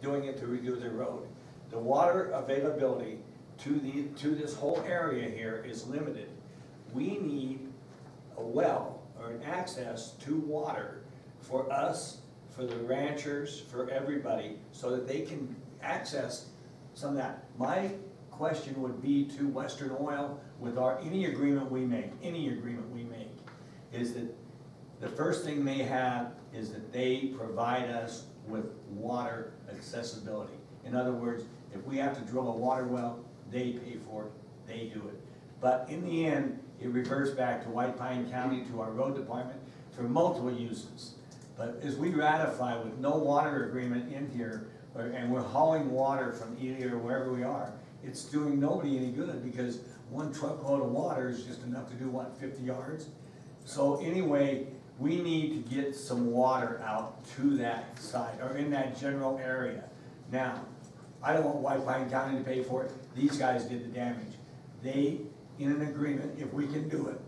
doing it to redo the road. The water availability to this whole area here is limited. We need a well or an access to water for us, for the ranchers, for everybody, so that they can access some of that. My question would be to Western Oil, with any agreement we make, is that the first thing they have is that they provide us with water accessibility. In other words, if we have to drill a water well, they pay for it, they do it. But in the end, it reverts back to White Pine County, to our road department, for multiple uses. But as we ratify with no water agreement in here, and we're hauling water from Ely or wherever we are, it's doing nobody any good, because one truckload of water is just enough to do, what, 50 yards? So anyway, we need to get some water out to that side, or in that general area. Now, I don't want White Pine County to pay for it. These guys did the damage. They, in an agreement, if we can do it,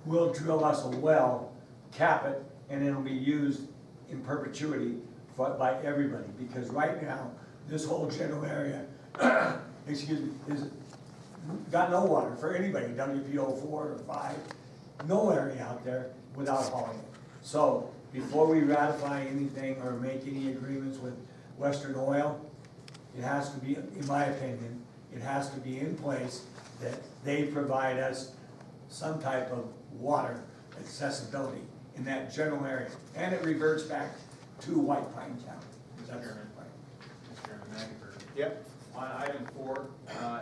will drill us a well, cap it, and it'll be used in perpetuity by everybody. Because right now, this whole general area, excuse me, is got no water for anybody, WPO 4 or 5, no area out there without hauling it. So before we ratify anything or make any agreements with Western Oil, it has to be, in my opinion, it has to be in place that they provide us some type of water accessibility in that general area. And it reverts back to White Pine County. Mr. Chairman, Yep. on item 4,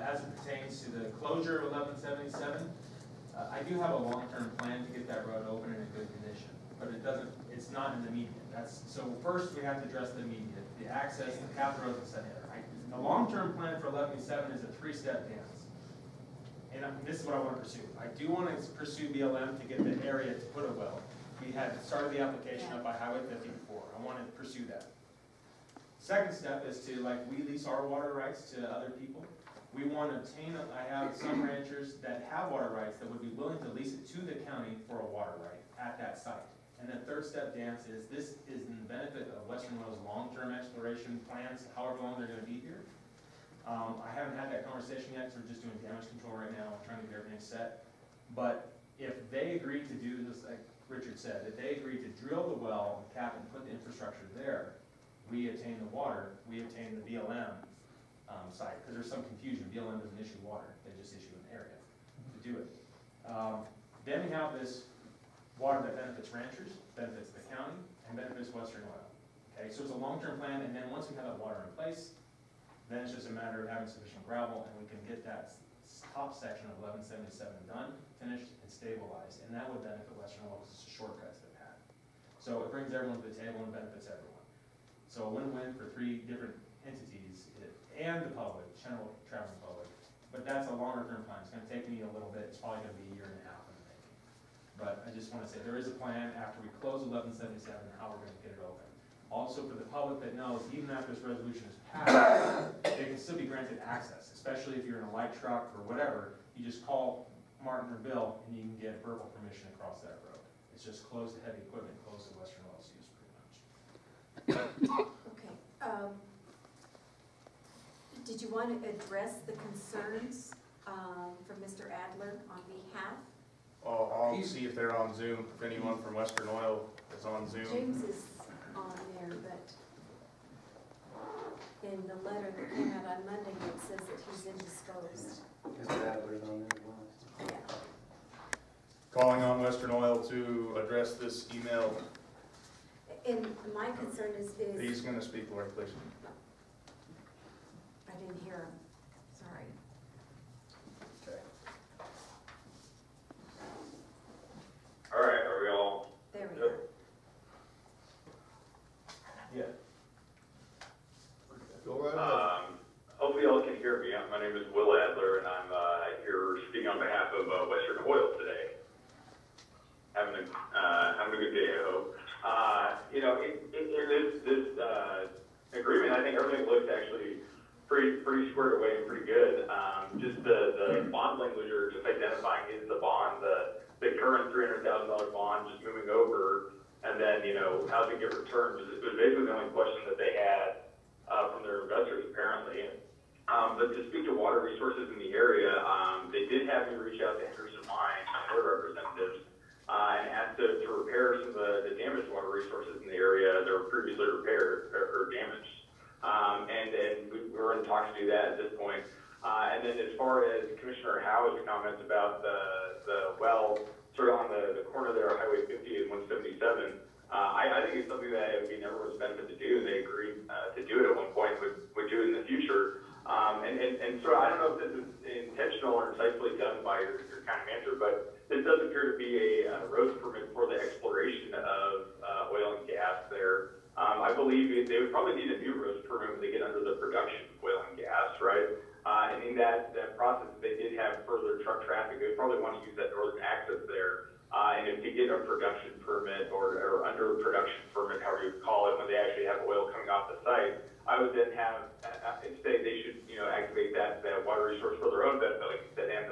as it pertains to the closure of 1177, I do have a long-term plan to get that road open in a good condition, but it's not in the immediate. So first we have to address the immediate, the access, the cap road, etc. The long-term plan for 1177 is a 3-step dance. And this is what I want to pursue. I do want to pursue BLM to get the area to put a well. We had started the application up by Highway 50 before. I want to pursue that. Second step is to, like, we lease our water rights to other people. We want to obtain, I have some ranchers that have water rights that would be willing to lease it to the county for a water right at that site. And the third step dance is, this is in the benefit of Western Oil's long-term exploration plans, however long they're going to be here. I haven't had that conversation yet, because we're just doing damage control right now, trying to get everything set. But if they agree to do this, like Richard said, if they agree to drill the well, cap it, and put the infrastructure there, we obtain the water, we obtain the BLM site, because there's some confusion. BLM doesn't issue water, they just issue an area to do it. Then we have this water that benefits ranchers, benefits the county, and benefits Western Oil. Okay, so it's a long-term plan, and then once we have that water in place, then it's just a matter of having sufficient gravel, and we can get that top section of 1177 done, finished, and stabilized, and that would benefit Western Oil because it's a shortcut to the pad. So it brings everyone to the table and benefits everyone. So a win-win for 3 different entities and the public, general traveling public. But that's a longer-term plan. It's going to take me a little bit. It's probably going to be a year and a half in the making. But I just want to say there is a plan after we close 1177 how we're going to get it open. Also, for the public that knows, even after this resolution is passed, they can still be granted access, especially if you're in a light truck or whatever. You just call Martin or Bill, and you can get verbal permission across that road. It's just closed to heavy equipment, closed to Western Oil's use, pretty much. Okay. Did you want to address the concerns from Mr. Adler on behalf? I'll see if they're on Zoom, if anyone from Western Oil is on Zoom. James is on there, but in the letter that came out on Monday, it says that he's indisposed. Mr. Adler's on there as well. Yeah. Calling on Western Oil to address this email. And my concern is He's going to speak, Lori, please. I didn't hear him. Sorry. Okay. All right, are we all? There we go. Yeah. Go right ahead. Hopefully y'all can hear me. My name is Will Adler, and I'm here speaking on behalf of Western Oil today. Having a good day, I hope. You know, in this agreement, I think everything looks actually pretty squared away and pretty good. Just the bond language, or just identifying is the bond, the current $300,000 bond, just moving over, and then, you know, how's it get returned? It was basically the only question that they had from their reach out to Henderson Mine, their representatives, and ask to repair some of the damaged water resources in the area that were previously repaired or damaged. And we're in talks to do that at this point. And then as far as Commissioner Howe's comments about the well, sort of on the corner there of Highway 50 and 177, I think it's something that it would be in everyone's benefit to do, and they agreed to do it at one point, would do it in the future. And so I don't know if this is intentional or insightfully done by your county manager, but this does appear to be a road permit for the exploration of oil and gas there. I believe they would probably need a new road permit when they get under the production of oil and gas, right? And in that process, if they did have further truck traffic, they would probably want to use that northern access there. And if they get a production permit or under production permit, however you call it, when they actually have oil coming off the site, I would then have, say they should, activate that water resource for their own benefit, like you said, and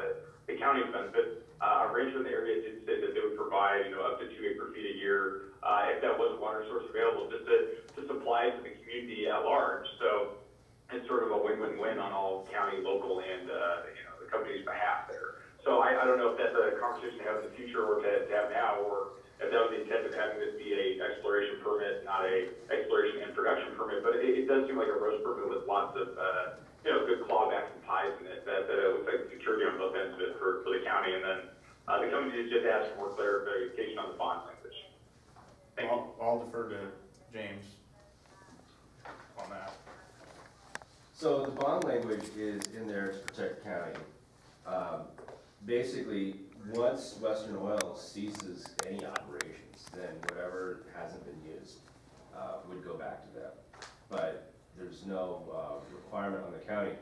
the county's benefit. Arrangement in the area did say that they would provide, up to 2 acre-feet a year, if that was a water source available, just to supply to the community at large. So it's sort of a win-win-win on all county, local, and, the company's behalf there. So I don't know if that's a conversation to have in the future or to have now, or if that was the intent of having this be a exploration permit, not a exploration and production permit. But it does seem like a road permit with lots of, good clawbacks and ties in it that it looks like security on both ends of it for the county. And then the company just asked for more clarification on the bond language. Thank you. I'll defer to James on that. So the bond language is in there to protect the county. Basically, once Western Oil ceases any operations, then whatever hasn't been used would go back to them. But there's no requirement on the county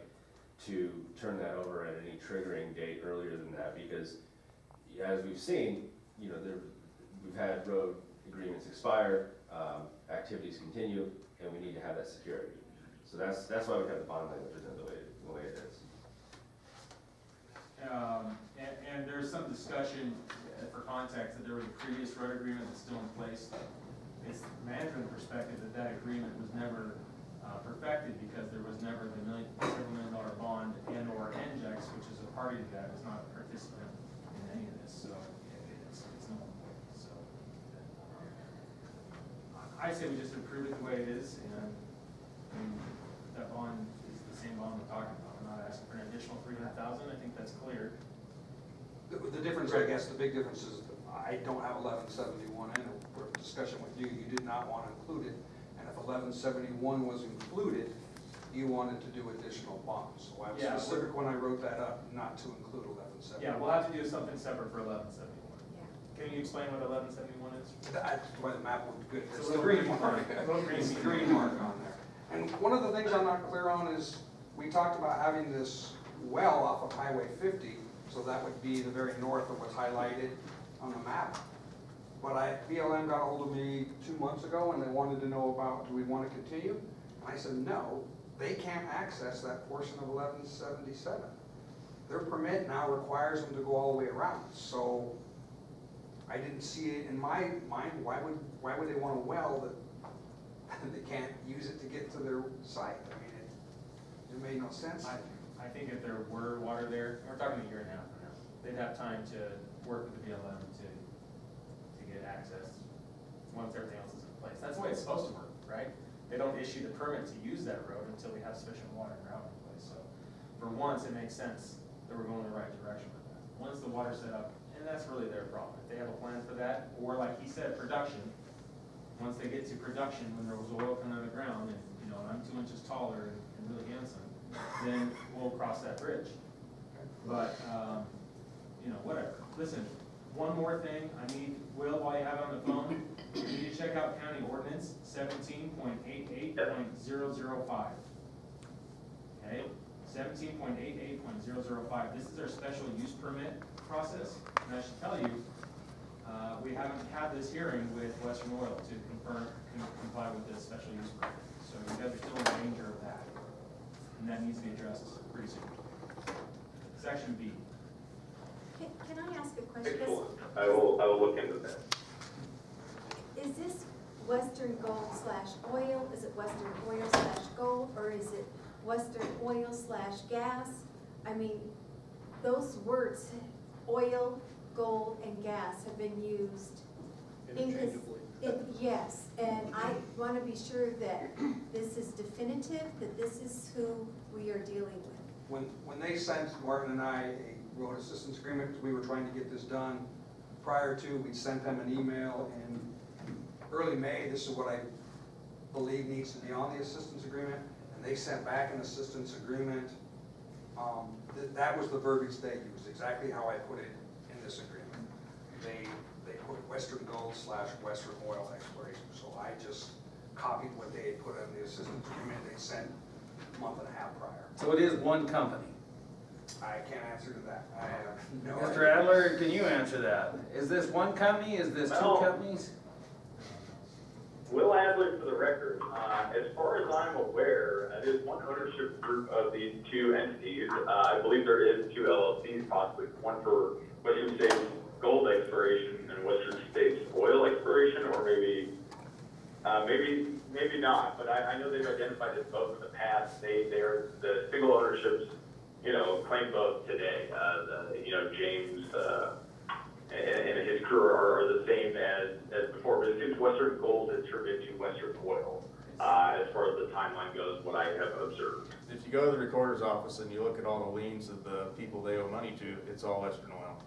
to turn that over at any triggering date earlier than that, because as we've seen, we've had road agreements expire, activities continue, and we need to have that security. So that's why we have the bond language in the way it is. And there's some discussion, for context, that there was a previous road agreement that's still in place. It's management perspective that agreement was never perfected because there was never the several $1 million bond and or NGEX, which is a party to that, is not a participant in any of this. So it's not. So I say we just approve it the way it is, and that bond is the same bond we're talking about. We're not asking for an additional $300,000. I think that's clear. The difference, I guess, the big difference is that I don't have 1171 in it. For discussion with you, you did not want to include it. And if 1171 was included, you wanted to do additional bonds. So I was specific when I wrote that up, not to include 1171. Yeah, we'll have to do something separate for 1171. Yeah. Can you explain what 1171 is? That's why the map looked good. It's a little green mark. It's a green mark on there. And one of the things I'm not clear on is, we talked about having this well off of Highway 50, so that would be the very north of what's highlighted on the map. But BLM got a hold of me 2 months ago and they wanted to know about, do we want to continue? And I said, no, they can't access that portion of 1177. Their permit now requires them to go all the way around. So I didn't see it in my mind, why would they want a well that they can't use it to get to their site? I mean, it made no sense. I think if there were water there, we're talking a year and a half from now, they'd have time to work with the BLM to get access once everything else is in place. That's the way it's supposed to work, right? They don't issue the permit to use that road until we have sufficient water and ground in place. So for once, it makes sense that we're going in the right direction with that. Once the water's set up, and that's really their problem. If they have a plan for that, or like he said, production, once they get to production, when there was oil coming out of the ground, and I'm 2 inches taller and really handsome, then we'll cross that bridge. But, whatever. Listen, one more thing, I need, Will, while you have it on the phone, you need to check out County Ordinance 17.88.005. Okay? 17.88.005. This is our special use permit process, and I should tell you, we haven't had this hearing with Western Oil to comply with this special use permit. So you guys are still in danger of that. And that needs to be addressed pretty soon. Section B. Can I ask a question? Excellent. I will look into that. Is this Western Gold / oil? Is it Western Oil / gold? Or is it Western Oil / gas? I mean, those words oil, gold, and gas have been used. Interchangeably. Yes, and I want to be sure that this is definitive, that this is who we are dealing with. When they sent Martin and I a road assistance agreement, because we were trying to get this done prior to, we sent them an email in early May, this is what I believe needs to be on the assistance agreement, and they sent back an assistance agreement. That was the verbiage they used, exactly how I put it in this agreement. They put Western Gold / Western Oil Exploration, so I just copied what they had put in the assistance agreement they sent a month and a half prior. So it is one company. I can't answer to that, I have no Mr. idea. Adler, can you answer that? Is this one company, is this two Well- companies? Will Adler, for the record, as far as I'm aware, it is one ownership group of these two entities. I believe there is two LLCs, possibly one for Western States Gold Exploration and Western States Oil Exploration, or maybe not. But I know they've identified as both in the past. They are the single ownerships, claim both today. James and his crew are the same as before, but it seems Western Gold has turned into Western Oil, as far as the timeline goes, what I have observed. If you go to the recorder's office and you look at all the liens of the people they owe money to, it's all Western Oil.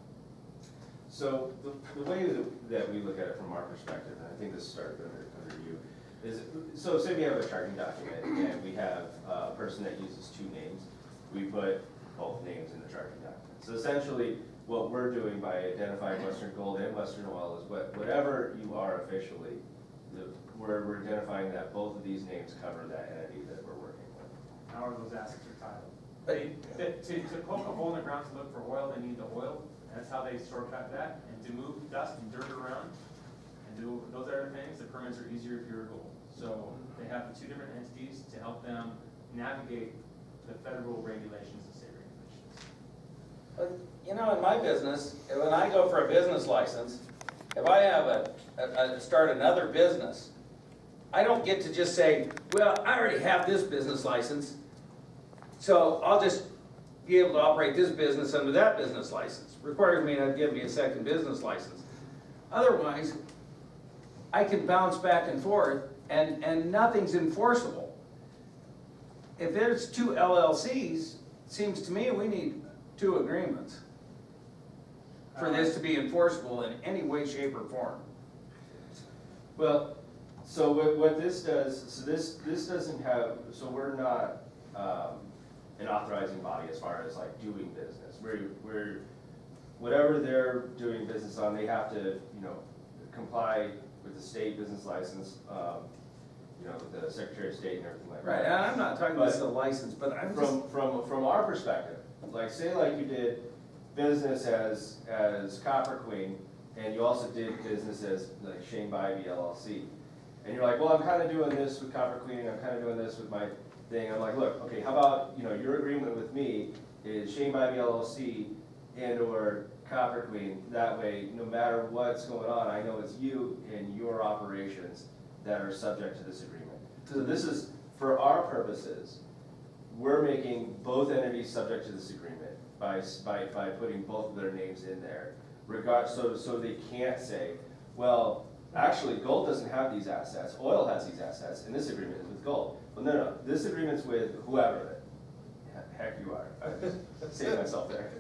So the way that we look at it from our perspective, and I think this started under you, is, so say we have a charging document and we have a person that uses two names, we put both names in the charging document. So essentially, what we're doing by identifying Western Gold and Western Oil is whatever you are officially, we're identifying that both of these names cover that entity that we're working with. How are those assets are titled? To poke a hole in the ground to look for oil, they need the oil. That's how they shortcut that. And to move dust and dirt around and do those other things, the permits are easier if you're gold. So they have the two different entities to help them navigate the federal regulations and state regulations. In my business, when I go for a business license, if I have start another business, I don't get to just say, well, I already have this business license, so I'll just be able to operate this business under that business license. Requires me to give me a second business license. Otherwise, I can bounce back and forth and nothing's enforceable. If there's two LLCs, it seems to me we need two agreements for this to be enforceable in any way, shape, or form. Well, so what this does, so this doesn't have, so we're not an authorizing body as far as like doing business. We're whatever they're doing business on, they have to, comply with the state business license, with the Secretary of State and everything like that. Right, and I'm not talking about the license, but I'm just... From our perspective, like say like you did business as Copper Queen, and you also did business as like Shane Bybee LLC, and you're like, well, I'm kind of doing this with Copper Queen, and I'm kind of doing this with my thing. I'm like, look, okay, how about your agreement with me is Shane Bybee LLC and or Copper Queen. That way, no matter what's going on, I know it's you and your operations that are subject to this agreement. So this is, for our purposes, we're making both entities subject to this agreement by putting both of their names in there. So they can't say, well, actually, gold doesn't have these assets, oil has these assets, and this agreement is with gold. Well, no, this agreement's with whoever. Heck, you are. I saved myself there.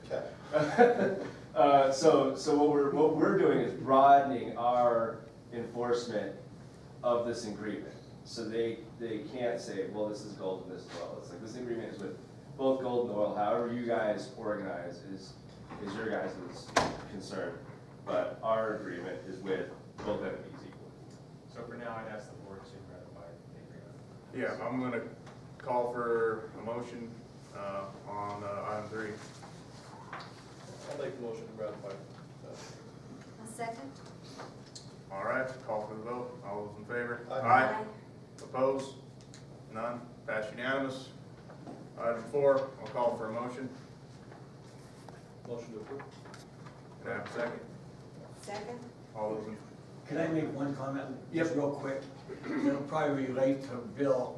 So what we're doing is broadening our enforcement of this agreement. So they can't say, well, this is gold and this is oil. It's like this agreement is with both gold and oil. However you guys organize is your guys' concern. But our agreement is with both entities equally. So for now, I'd ask the board to ratify the agreement. Yeah, I'm gonna call for a motion on item 3. I'll make the motion to ratify. A second? All right, call for the vote. All those in favor? Aye. Opposed? None? Passed unanimous. Item 4, I'll call for a motion. Motion to approve. Can I have a second? Second? All those in, Can I make one comment, Yep. just real quick? It'll probably relate to Bill,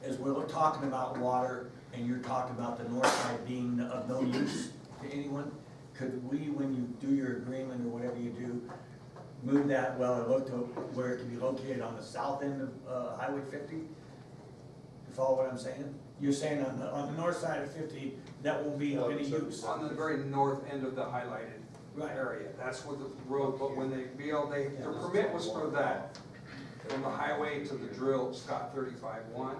as we were talking about water, and you're talking about the north side being of no use to anyone. could we, when you do your agreement or whatever you do, move that well and look to where it can be located on the south end of Highway 50? You follow what I'm saying? You're saying on the north side of 50, that won't be of any use. On the very north end of the highlighted area, that's where the road, but when they build, their permit was for that, from the highway to the drill, Scott 35-1.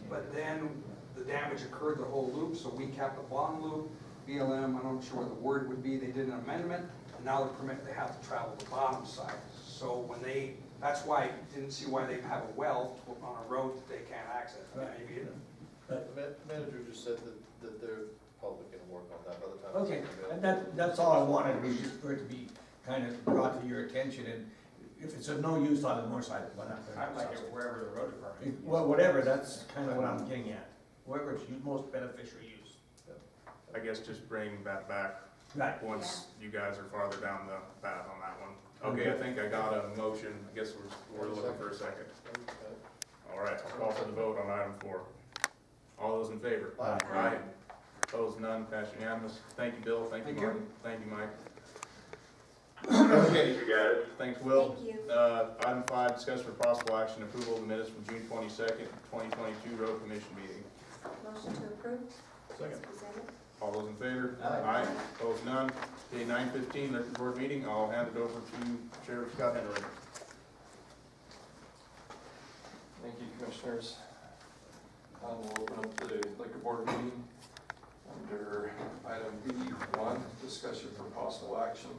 But then the damage occurred the whole loop, so we kept the bottom loop. BLM, I'm not sure what the word would be, they did an amendment, and now the permit, they have to travel the bottom side. So when they, that's why, didn't see why they have a well on a road that they can't access. Maybe it. The manager just said that they're probably gonna work on that by the time. Okay, and that's all I wanted, was just for it to be kind of brought to your attention, and if it's of no use on the north side, why not? I'd like it wherever the road department. Well, whatever, that's kind of what I'm getting at, wherever it's most beneficial use. I guess just bring that back Right. once you guys are farther down the path on that one. Okay, I think I got a motion, I guess we're looking for a second. All right, I'll call for the vote on item 4. All those in favor? Aye. Aye. Opposed, none, passed unanimous. Thank you, Bill, thank you, Thank you. Martin, thank you, Mike. Thank you, guys. Thanks, Will. Thank you. Item 5, discuss for possible action approval of the minutes from June 22nd, 2022 road commission meeting. Motion to approve? Second. As presented? All those in favor? Aye. Opposed, none. Okay, 9:15, liquor board meeting, I'll hand it over to Sheriff Scott Henry. Thank you, Commissioners. We'll open up the liquor board meeting under item B1, discussion for possible action,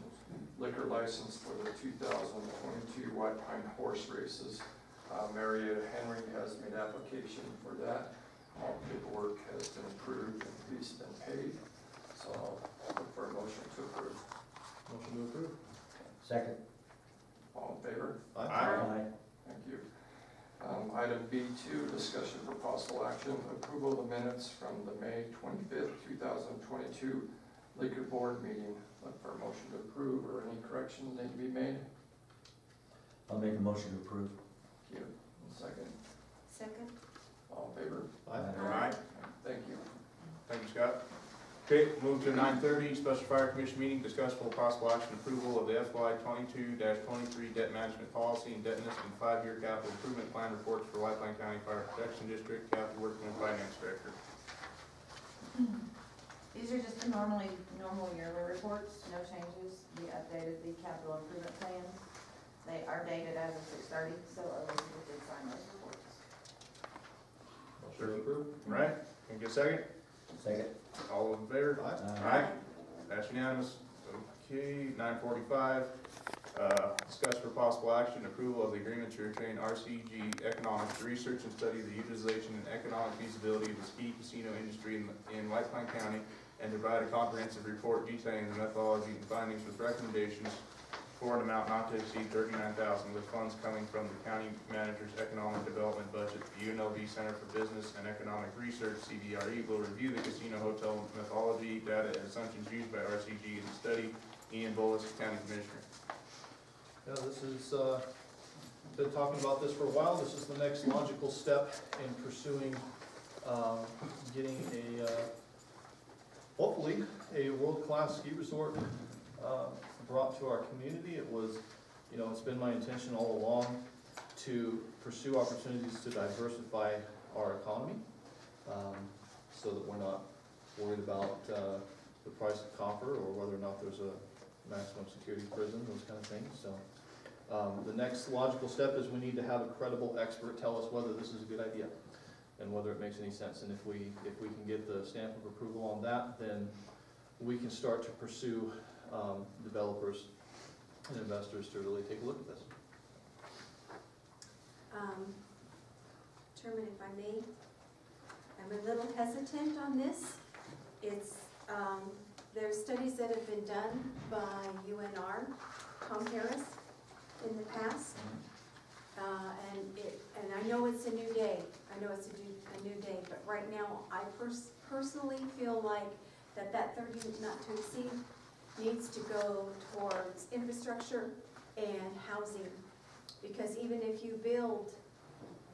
liquor license for the 2022 White Pine Horse Races. Marietta Henry has made application for that. All paperwork has been approved and fees been paid. So I'll look for a motion to approve. Motion to approve. Second. All in favor? Aye. Thank you. Item B2, discussion for possible action, approval of the minutes from the May 25th, 2022 liquor board meeting. Look for a motion to approve or any corrections need to be made. I'll make a motion to approve. Thank you. Second. Second? All in favor? Aye. Thank you. Thank you, Scott. Okay, move to 9:30, special fire commission meeting, discuss for possible action approval of the FY 22-23 debt management policy, and indebtedness and 5-year capital improvement plan reports for White Pine County Fire Protection District. Kathy Workman, Finance Director. These are just the normal yearly reports, no changes. We updated the capital improvement plans. They are dated as of 6/30, so Elizabeth did sign those reports. Motion to approve. Right, can you get a second? Second. All those in favor? Aye. That's unanimous. Okay, 9:45, discuss for possible action, approval of the agreement to retain RCG Economics to research and study the utilization and economic feasibility of the ski casino industry in White Pine County, and provide a comprehensive report detailing the methodology and findings with recommendations for an amount not to exceed $39,000, with funds coming from the county manager's economic development budget. The UNLV Center for Business and Economic Research, CBRE, will review the casino hotel methodology data and assumptions used by RCG in the study. Ian Bullis, County Commissioner. Yeah, this is, been talking about this for a while. This is the next logical step in pursuing, getting a, hopefully, a world-class ski resort, brought to our community. It was, it's been my intention all along to pursue opportunities to diversify our economy, so that we're not worried about, the price of copper or whether or not there's a maximum security prison, those kind of things. So the next logical step is we need to have a credible expert tell us whether this is a good idea and whether it makes any sense. And if we can get the stamp of approval on that, then we can start to pursue developers and investors to really take a look at this. Chairman, if I may, I'm a little hesitant on this. It's, there's studies that have been done by UNR, Tom Harris, in the past. And I know it's a new day. I know it's a new day, but right now, I personally feel like that 30 not to exceed needs to go towards infrastructure and housing. Because even if you build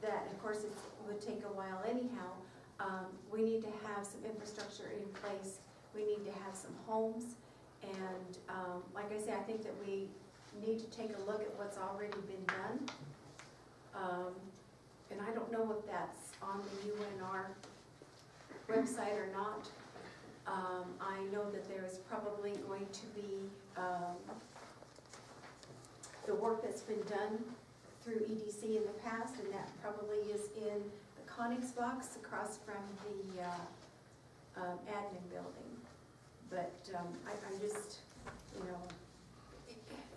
that, of course it would take a while anyhow, we need to have some infrastructure in place. We need to have some homes, And, like I say, I think that we need to take a look at what's already been done. And I don't know if that's on the UNR website or not. I know that there is probably going to be, the work that's been done through EDC in the past, and that probably is in the Conex box across from the admin building. But I'm just, you know,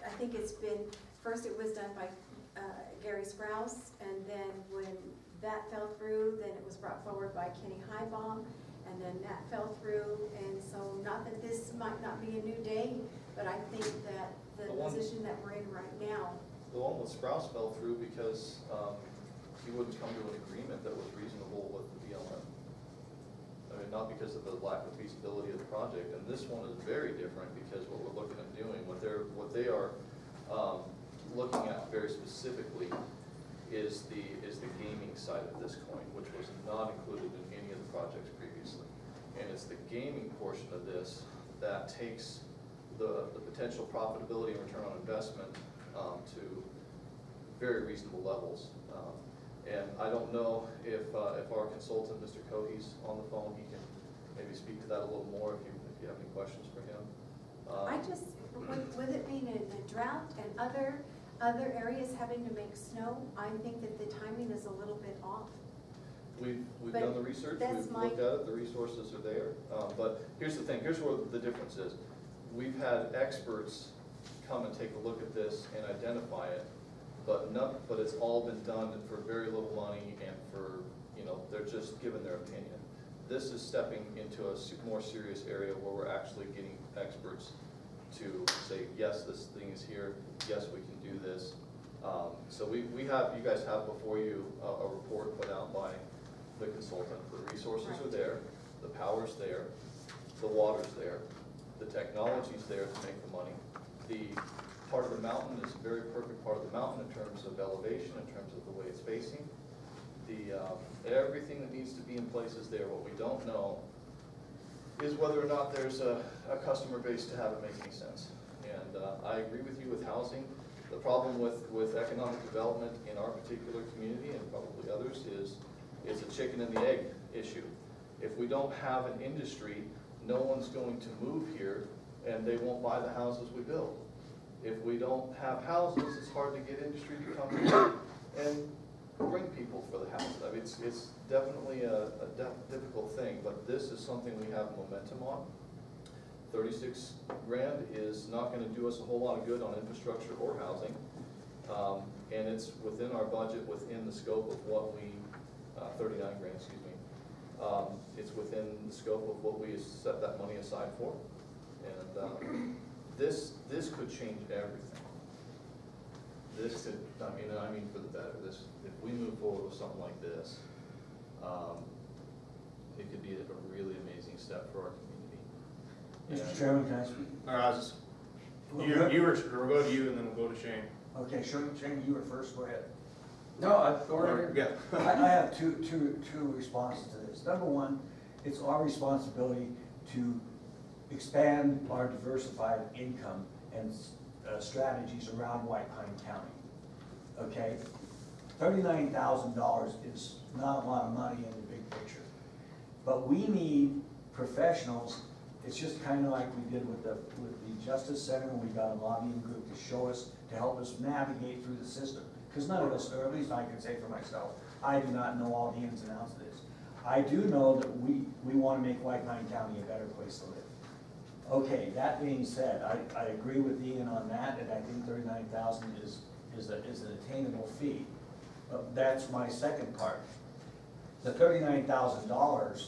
I think it's been, first it was done by Gary Sprouse, and then when that fell through, then it was brought forward by Kenny Highbaum, and then that fell through. And so, not that this might not be a new day, but I think that the position that we're in right now. The one with Sprouse fell through because he wouldn't come to an agreement that was reasonable with the BLM. I mean, not because of the lack of feasibility of the project. And this one is very different because what we're looking at doing, what they are looking at very specifically is the gaming side of this coin, which was not included in any of the projects previously. And it's the gaming portion of this that takes the potential profitability and return on investment to very reasonable levels. And I don't know if our consultant, Mr. Cohe's on the phone, he can maybe speak to that a little more if you have any questions for him. I just, with it being in a drought and other areas having to make snow, I think that the timing is a little bit off. We've But done the research, that's we've my- looked at it, the resources are there. But here's the thing, here's where the difference is. We've had experts come and take a look at this and identify it, but it's all been done for very little money and for, you know, they're just giving their opinion. This is stepping into a more serious area where we're actually getting experts to say, yes, this thing is here, yes, we can do this. So you guys have before you a report put out by the consultant. The resources are there, the power's there, the water's there, the technology's there to make the money. The part of the mountain is a very perfect part of the mountain in terms of elevation, in terms of the way it's facing. Everything that needs to be in place is there. What we don't know is whether or not there's a customer base to have it make any sense. And I agree with you with housing. The problem with economic development in our particular community and probably others is it's a chicken and the egg issue. If we don't have an industry, no one's going to move here and they won't buy the houses we build. If we don't have houses, it's hard to get industry to come here and bring people for the house. I mean, it's definitely a difficult thing, but this is something we have momentum on. 36 grand is not going to do us a whole lot of good on infrastructure or housing, and it's within our budget, within the scope of what we, 39 grand, excuse me. It's within the scope of what we set that money aside for, and this could change everything. This could, I mean for the better. If we move forward with something like this, it could be a really amazing step for our community. Mr. Chairman, can I speak? All right, we'll go to you and then we'll go to Shane. Okay, Shane, you were first, go ahead. No, I've already. Yeah. I have two responses to this. Number one, it's our responsibility to expand our diversified income and strategies around White Pine County. Okay? $39,000 is not a lot of money in the big picture. But we need professionals. It's just kind of like we did with the Justice Center when we got a lobbying group to show us, to help us navigate through the system. Because none of us, or at least I can say for myself, I do not know all the ins and outs of this. I do know that we want to make White Pine County a better place to live. Okay, that being said, I agree with Ian on that, and I think 39,000 is an attainable fee. But that's my second part. The $39,000,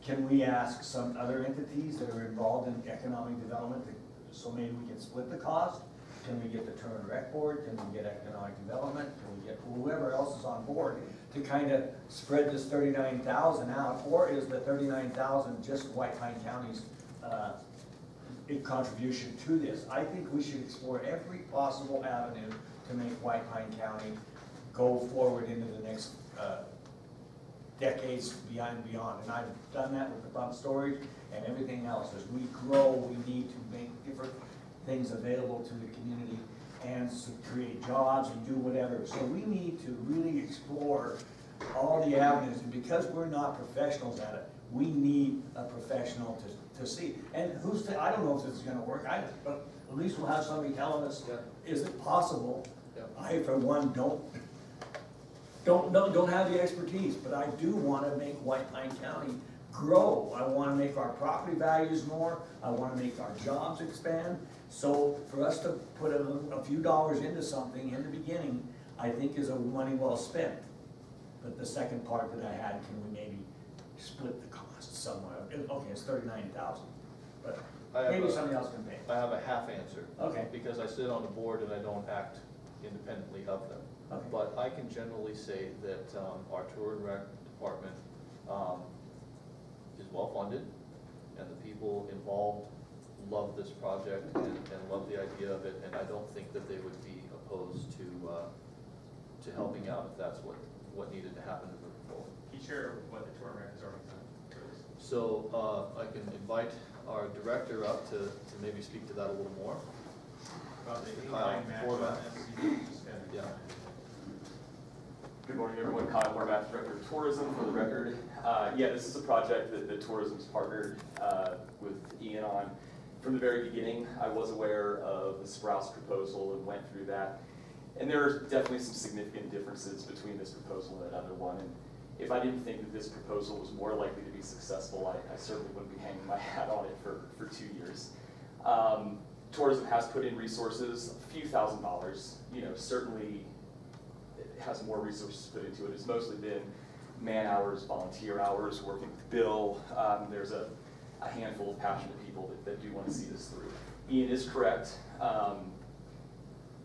can we ask some other entities that are involved in economic development, so maybe we can split the cost? Can we get the Turn Rec Board? Can we get economic development? Can we get whoever else is on board to kind of spread this 39,000 out? Or is the 39,000 just White Pine County's contribution to this? I think we should explore every possible avenue to make White Pine County go forward into the next decades beyond and beyond. And I've done that with the pump storage and everything else. As we grow, we need to make different things available to the community and to create jobs and do whatever. So we need to really explore all the avenues, and because we're not professionals at it, we need a professional to see. And I don't know if this is gonna work, but at least we'll have somebody telling us, is it possible? I, for one, don't have the expertise, but I do wanna make White Pine County grow. I wanna make our property values more, I wanna make our jobs expand. So for us to put a few dollars into something in the beginning, I think is a money well spent. But the second part that I had, can we maybe split the cost somewhere? Okay, it's $39,000, but maybe somebody else can pay. I have a half answer. Okay. Because I sit on the board and I don't act independently of them. Okay. But I can generally say that our tour and rec department is well-funded, and the people involved love this project and love the idea of it, and I don't think that they would be opposed to helping out if that's what needed to happen to move forward. Can you share what the tour rec has already done for this? So I can invite our director up to maybe speak to that a little more. About the Kyle in-kind match Horvath. on this? Yeah. Good morning, everyone. Kyle Horvath, Director of Tourism, for the record. Yeah, this is a project that Tourism's partnered with Ian on. From the very beginning, I was aware of the Sprouse proposal and went through that. And there are definitely some significant differences between this proposal and that other one. And if I didn't think that this proposal was more likely to be successful, I certainly wouldn't be hanging my hat on it for 2 years. Tourism has put in resources, a few $1,000s. You know, certainly it has more resources put into it. It's mostly been man hours, volunteer hours, working with Bill. There's a handful of passionate people that do want to see this through. Ian is correct.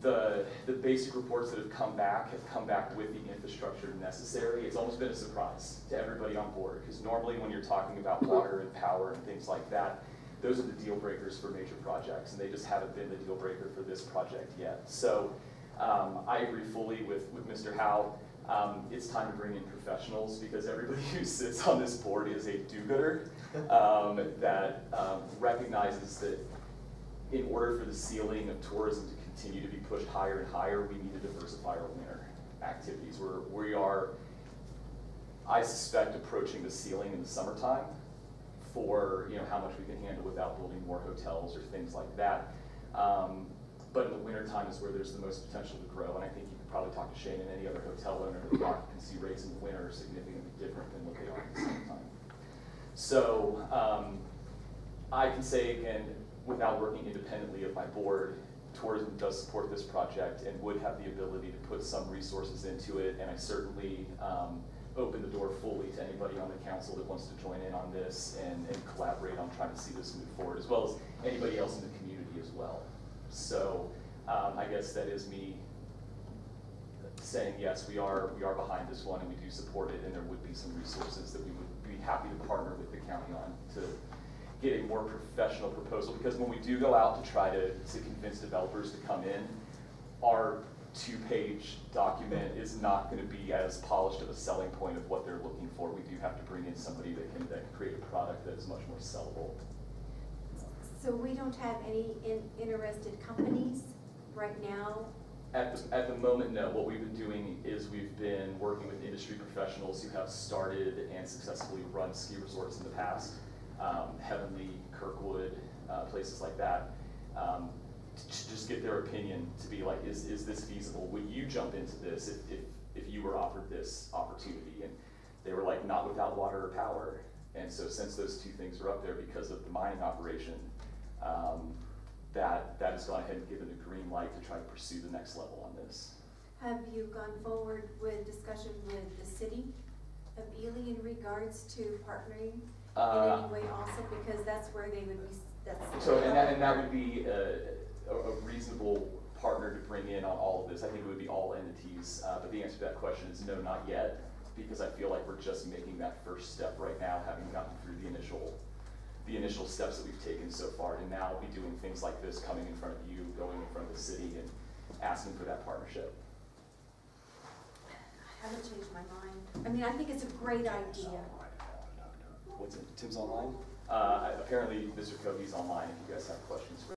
The basic reports that have come back with the infrastructure necessary. It's almost been a surprise to everybody on board, because normally when you're talking about water and power and things like that, those are the deal breakers for major projects, and they just haven't been the deal breaker for this project yet. So I agree fully with Mr. Howe. It's time to bring in professionals, because everybody who sits on this board is a do-gooder that recognizes that in order for the ceiling of tourism to continue to be pushed higher and higher, we need to diversify our winter activities. We are, I suspect, approaching the ceiling in the summertime for how much we can handle without building more hotels or things like that. But in the wintertime is where there's the most potential to grow, and I think you could probably talk to Shane and any other hotel owner that the occupancy rates in the winter are significantly different than what they are in the summertime. So I can say again, without working independently of my board, tourism does support this project and would have the ability to put some resources into it, and I certainly open the door fully to anybody on the council that wants to join in on this and collaborate on trying to see this move forward, as well as anybody else in the community as well. So I guess that is me saying, yes, we are behind this one and we do support it, and there would be some resources that we would be happy to partner with the county on to get a more professional proposal, because when we do go out to try to convince developers to come in, our 2-page document is not going to be as polished of a selling point of what they're looking for. We do have to bring in somebody that can create a product that is much more sellable. So we don't have any interested companies right now? At the moment, no. What we've been doing is we've been working with industry professionals who have started and successfully run ski resorts in the past. Heavenly, Kirkwood, places like that, to just get their opinion, to be like, is this feasible? Would you jump into this if you were offered this opportunity? And they were like, not without water or power. And so since those two things are up there because of the mining operation, that has gone ahead and given the green light to try to pursue the next level on this. Have you gone forward with discussion with the city of Ely in regards to partnering in any way also? Because that's where they would be, and that would be a reasonable partner to bring in on all of this. I think it would be all entities, but the answer to that question is no, not yet, because I feel like we're just making that first step right now, having gotten through the initial steps that we've taken so far, and now be doing things like this, coming in front of you, going in front of the city, and asking for that partnership. I haven't changed my mind. I mean, I think it's a great idea. What's it, Tim's online? Apparently, Mr. Kobe's online, if you guys have questions for